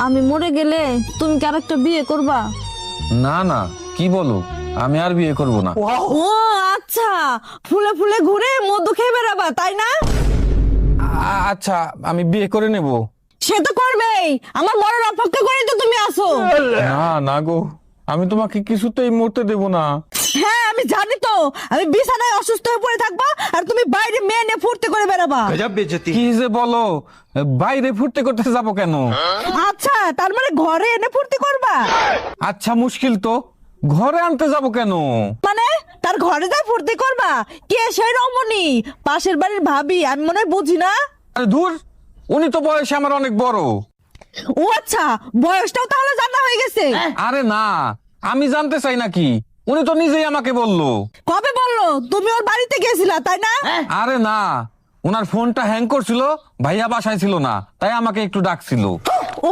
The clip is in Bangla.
আমি মরে গেলে তুমি কি আরেকটা বিয়ে করবা? না না, কি বলো, আমি আর বিয়ে করব না। ও আচ্ছা, ফুলে ফুলে ঘুরে মধু খেয়ে বেড়াবা তাই না? আচ্ছা, আমি বিয়ে করে নেব। সে তো করবেই, আমার মরার অপেক্ষা করে তো তুমি আসো। না না গো, আমি তোমাকে কিছুতেই মরতে দেব না। হ্যাঁ আমি জানি তো, আমি বিছানায় অসুস্থ হয়ে পড়ে থাকবা আর তুমি বাইরে মেয়ে নিয়ে ফুর্তি করে বেড়াবা। কি যে বলো, বাইরে ফুর্তি করতে যাব কেন? আচ্ছা তার মানে ঘরে এনে ফুর্তি করবা? আচ্ছা মুশকিল তো, ঘরে আনতে যাব কেন? মানে তার ঘরে যা ফুর্তি করবা? কে সেই রমণী? পাশের বাড়ির ভাবি? আমি মনে হয় বুঝি না। আরে ধুর, উনি তো বয়সে আমার অনেক বড়। ও আচ্ছা, বয়সটাও তাহলে জানা হয়ে গেছে। আরে না, আমি জানতে চাই নাকি, উনি তো নিজেই আমাকে বললো। কবে বললো? তুমি ওর বাড়িতে গেছিলা তাই না? আরে না, ওনার ফোনটা হ্যাং করছিল, ভাইয়া বাসায় ছিল না, তাই আমাকে একটু ডাকছিল।